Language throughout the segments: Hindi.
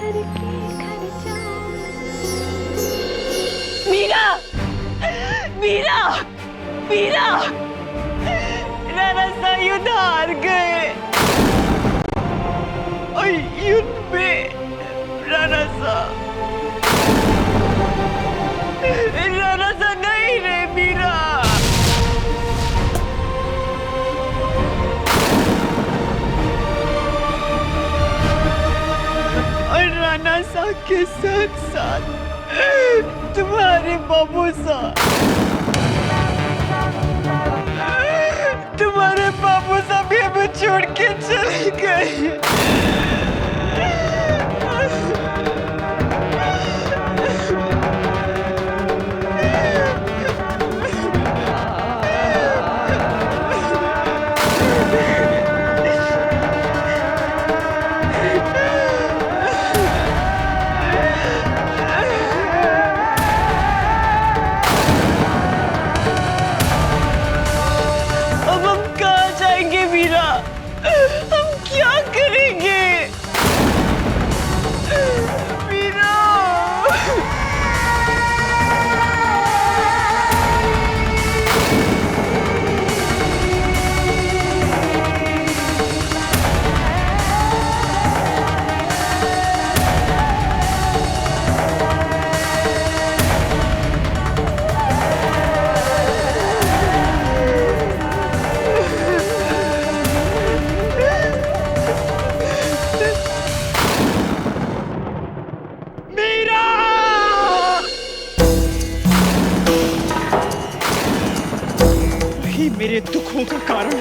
करके घर जाऊं। मीरा, मीरा, मीरा, राणा सा युद्ध हार गए और युद्ध में राणा सा नहीं रे मीरा। और राणा सा के साथ साथ तुम्हारे बाबू सा, तुम्हारे बाबू सा भी हमें छोड़ के चले गए। मेरे दुखों का कारण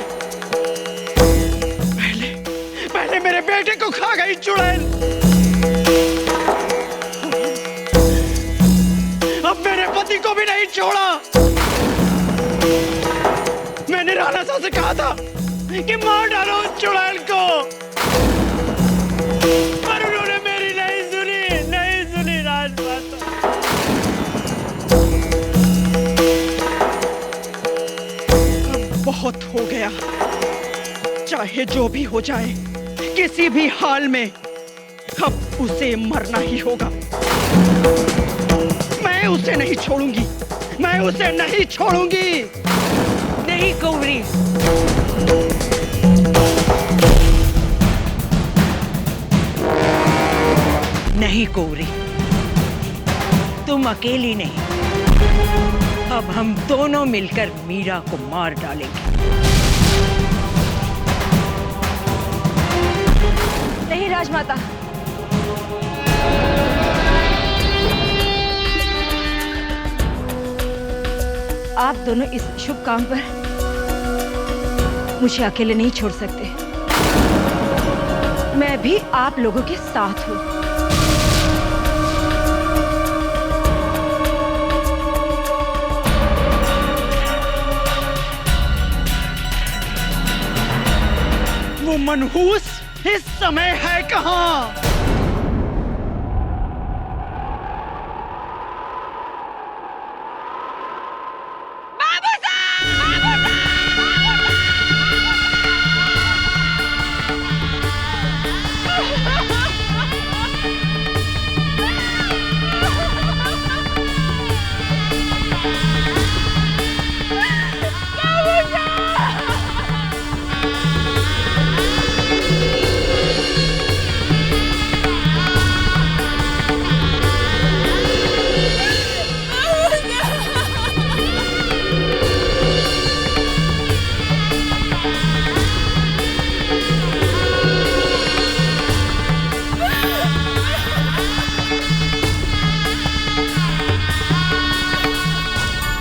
पहले मेरे बेटे को खा गई चुड़ैल, अब मेरे पति को भी नहीं छोड़ा। मैंने राणा साहब से कहा था कि मार डालो उस चुड़ैल को, पर उन्होंने मेरी नहीं सुनी राजमाता। बहुत हो गया, चाहे जो भी हो जाए, किसी भी हाल में अब उसे मरना ही होगा। मैं उसे नहीं छोड़ूंगी, मैं उसे नहीं छोड़ूंगी। नहीं गौरी, नहीं गौरी, तुम अकेली नहीं, अब हम दोनों मिलकर मीरा को मार डालेंगे। नहीं राजमाता, आप दोनों इस शुभ काम पर मुझे अकेले नहीं छोड़ सकते। मैं भी आप लोगों के साथ हूँ। वो मनहूस इस समय है कहाँ?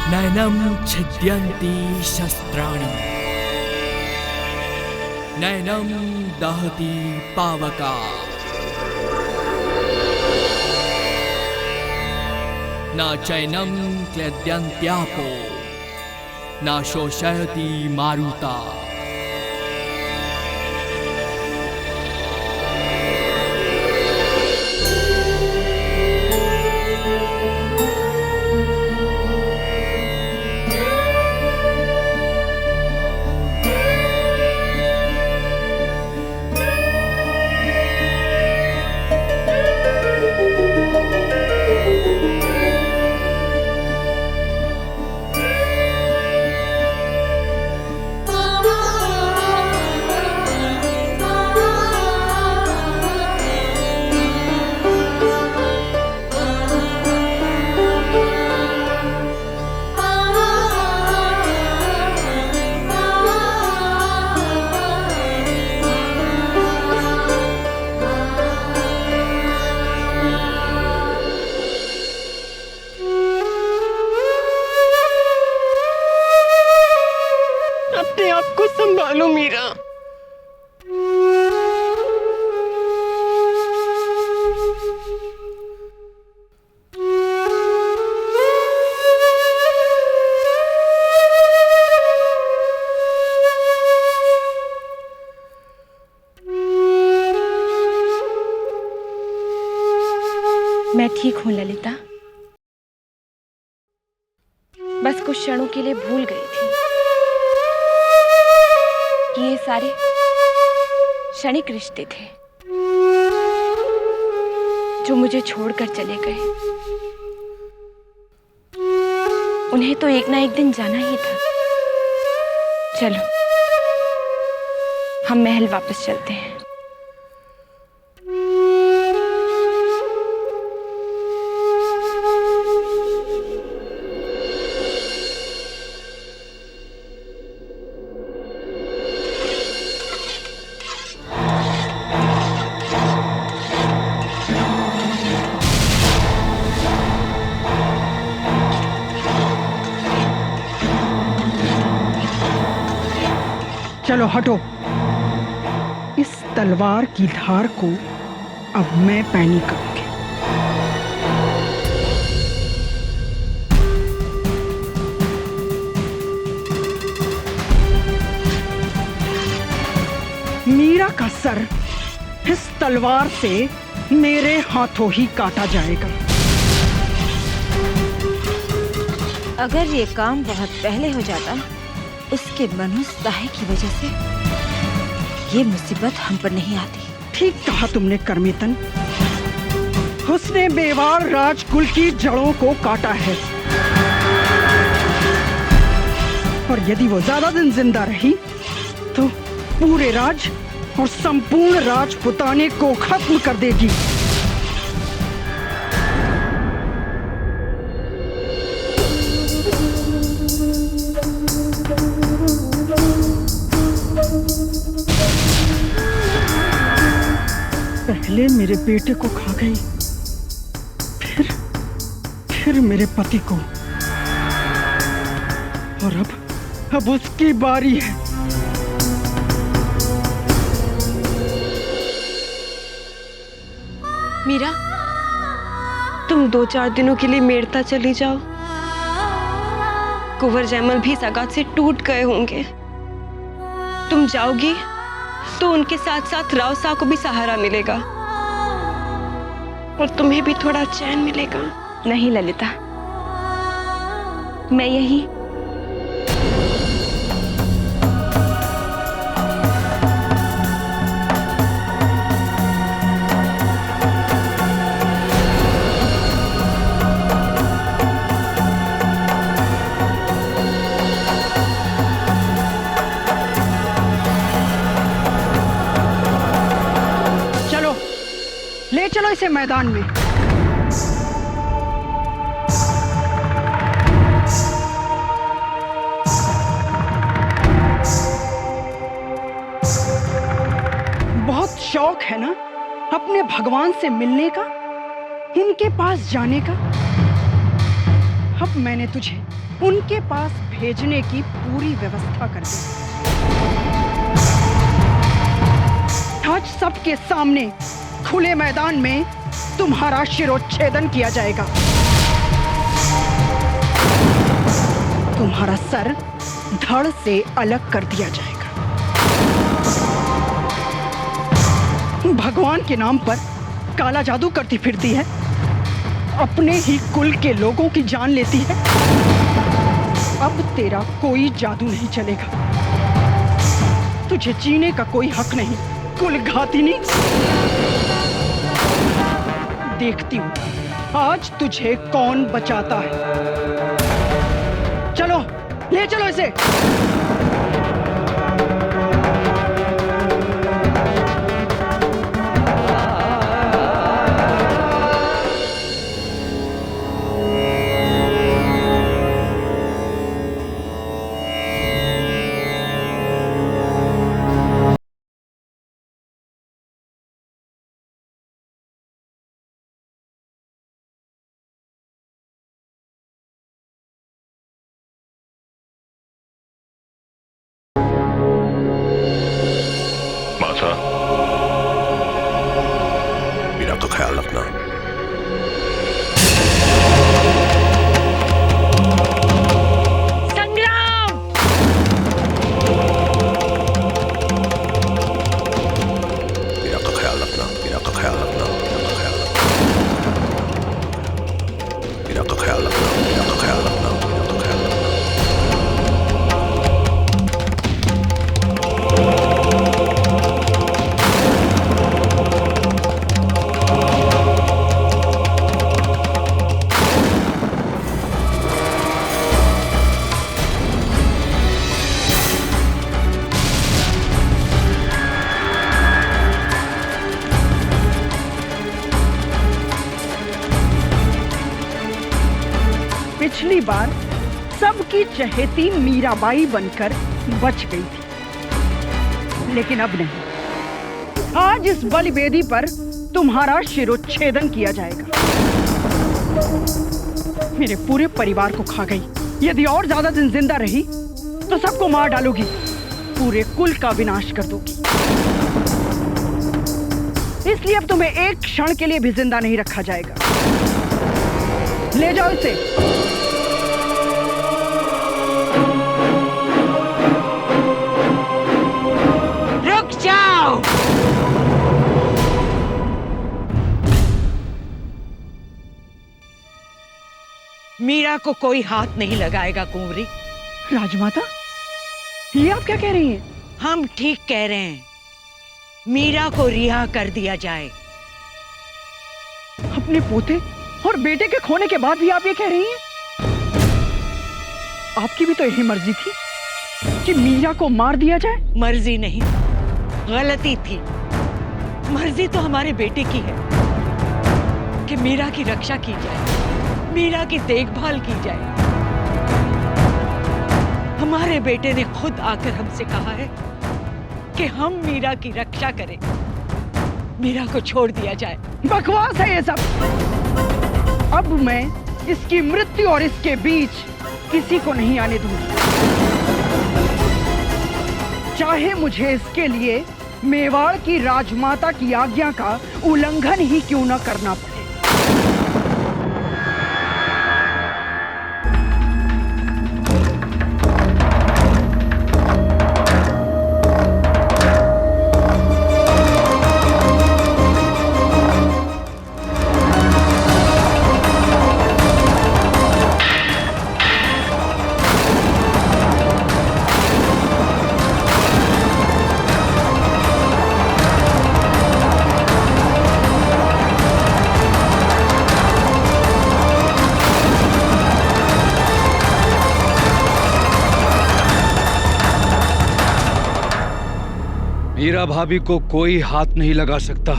नैनं छिद्यन्ति शस्त्राणि, नैनं दहति पावका, न चैनं क्लेद्यन्त्यापो, न शोषयति मारुता। मैं ठीक हूँ ललिता। बस कुछ क्षणों के लिए भूल गई थी कि ये सारे क्षणिक रिश्ते थे जो मुझे छोड़कर चले गए। उन्हें तो एक ना एक दिन जाना ही था। चलो हम महल वापस चलते हैं। चलो हटो। इस तलवार की धार को अब मैं पैनी करूंगी। मीरा का सर इस तलवार से मेरे हाथों ही काटा जाएगा। अगर ये काम बहुत पहले हो जाता, उसके मनुष्य की वजह से ये मुसीबत हम पर नहीं आती। ठीक कहा तुमने करमेतन। उसने मेवाड़ राजकुल की जड़ों को काटा है, और यदि वो ज्यादा दिन जिंदा रही तो पूरे राज और संपूर्ण राजपुताने को खत्म कर देगी। पहले मेरे बेटे को खा गई, फिर मेरे पति को, और अब उसकी बारी है। मीरा, तुम 2-4 दिनों के लिए मेड़ता चली जाओ। कुंवर जैमल भी सगात से टूट गए होंगे। तुम जाओगी तो उनके साथ साथ राव साहब को भी सहारा मिलेगा और तुम्हें भी थोड़ा चैन मिलेगा। नहीं ललिता, मैं यही ले चलो इसे मैदान में। बहुत शौक है ना अपने भगवान से मिलने का, उनके पास जाने का। अब मैंने तुझे उनके पास भेजने की पूरी व्यवस्था कर दी। आज सबके सामने खुले मैदान में तुम्हारा शिरोच्छेदन किया जाएगा। तुम्हारा सर धड़ से अलग कर दिया जाएगा। भगवान के नाम पर काला जादू करती फिरती है, अपने ही कुल के लोगों की जान लेती है। अब तेरा कोई जादू नहीं चलेगा। तुझे जीने का कोई हक नहीं, कुलघातिनी। देखती हूँ आज तुझे कौन बचाता है। चलो ले चलो इसे। मीरा का ख्याल रखना। संग्राम! मीरा का ख्याल रखना, मीरा का ख्याल रखना, मीरा का ख्याल रखना। पिछली बार सबकी चहेती मीराबाई बनकर बच गई थी, लेकिन अब नहीं। आज इस बलिवेदी पर तुम्हारा शिरोच्छेदन किया जाएगा। मेरे पूरे परिवार को खा गई। यदि और ज्यादा दिन जिंदा रही तो सबको मार डालोगी, पूरे कुल का विनाश कर दोगी। इसलिए अब तुम्हें एक क्षण के लिए भी जिंदा नहीं रखा जाएगा। ले जाओ इसे। रुक जाओ। मीरा को कोई हाथ नहीं लगाएगा कुंवरी। राजमाता, ये आप क्या कह रही हैं? हम ठीक कह रहे हैं। मीरा को रिहा कर दिया जाए। अपने पोते और बेटे के खोने के बाद भी आप ये कह रही हैं? आपकी भी तो यही मर्जी थी कि मीरा को मार दिया जाए। मर्जी नहीं, गलती थी। मर्जी तो हमारे बेटे की है कि मीरा की रक्षा की जाए, मीरा की देखभाल की जाए। हमारे बेटे ने खुद आकर हमसे कहा है कि हम मीरा की रक्षा करें, मीरा को छोड़ दिया जाए। बकवास है ये सब। अब मैं इसकी मृत्यु और इसके बीच किसी को नहीं आने दूंगी, चाहे मुझे इसके लिए मेवाड़ की राजमाता की आज्ञा का उल्लंघन ही क्यों न करना पड़े। मीरा भाभी को कोई हाथ नहीं लगा सकता।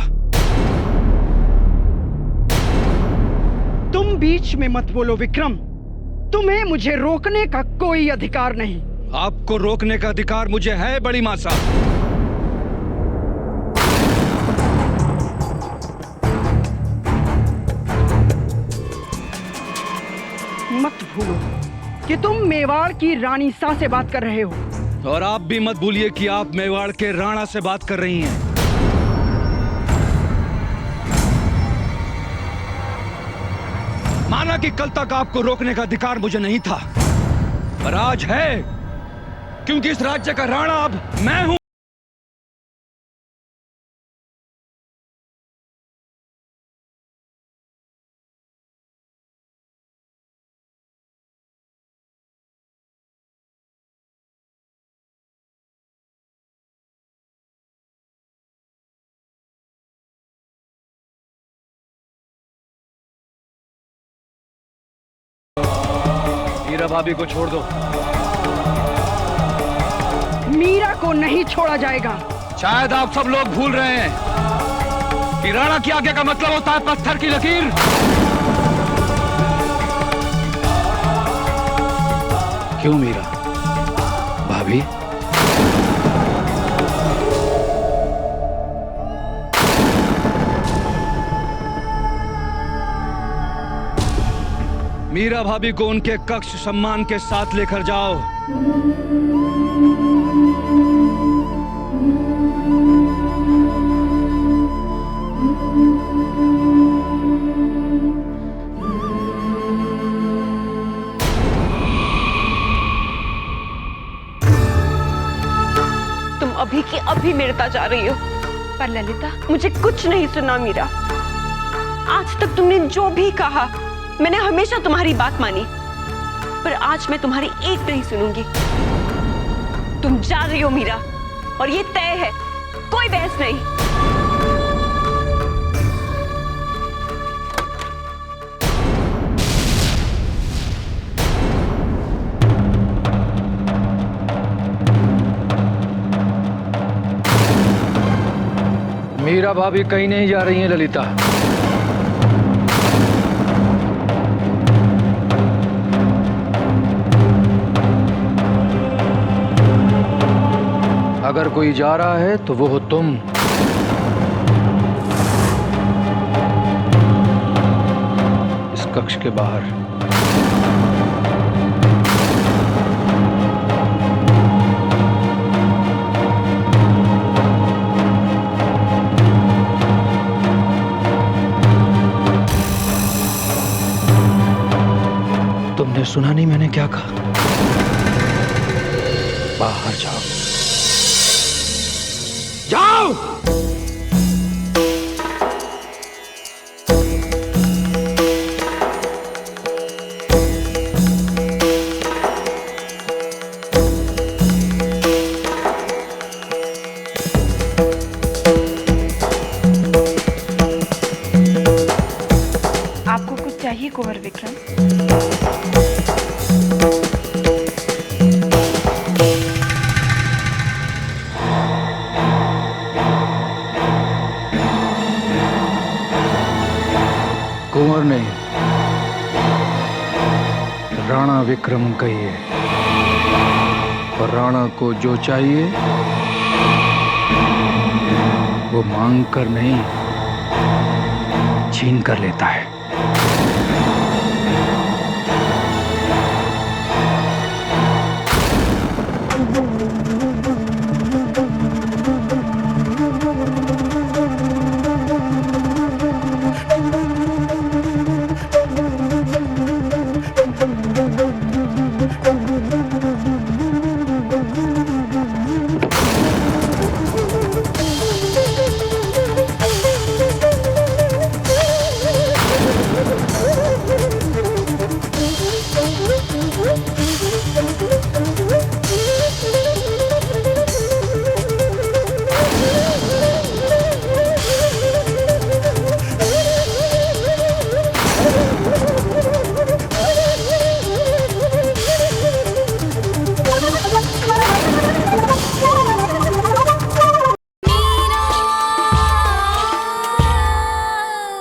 तुम बीच में मत बोलो विक्रम। तुम्हें मुझे रोकने का कोई अधिकार नहीं। आपको रोकने का अधिकार मुझे है बड़ी मां साहब। मत भूलो कि तुम मेवाड़ की रानी सा से बात कर रहे हो। और आप भी मत भूलिए कि आप मेवाड़ के राणा से बात कर रही हैं। माना कि कल तक आपको रोकने का अधिकार मुझे नहीं था, पर आज है, क्योंकि इस राज्य का राणा अब मैं हूं। मीरा भाभी को छोड़ दो। मीरा को नहीं छोड़ा जाएगा। शायद आप सब लोग भूल रहे हैं कि राणा की आज्ञा का मतलब होता है पत्थर की लकीर। क्यों मीरा भाभी? मीरा भाभी को उनके कक्ष सम्मान के साथ लेकर जाओ। तुम अभी की अभी मिटता जा रही हो, पर ललिता मुझे कुछ नहीं सुना। मीरा, आज तक तुमने जो भी कहा मैंने हमेशा तुम्हारी बात मानी, पर आज मैं तुम्हारी एक नहीं सुनूंगी। तुम जा रही हो मीरा, और ये तय है, कोई बहस नहीं। मीरा भाभी कहीं नहीं जा रही हैं ललिता। अगर कोई जा रहा है तो वो हो तुम। इस कक्ष के बाहर। तुमने सुना नहीं मैंने क्या कहा? बाहर जाओ, जाओ। आपको कुछ चाहिए कुंवर विक्रम? कुंवर ने राणा विक्रम कहिए, और राणा को जो चाहिए वो मांग कर नहीं, छीन कर लेता है।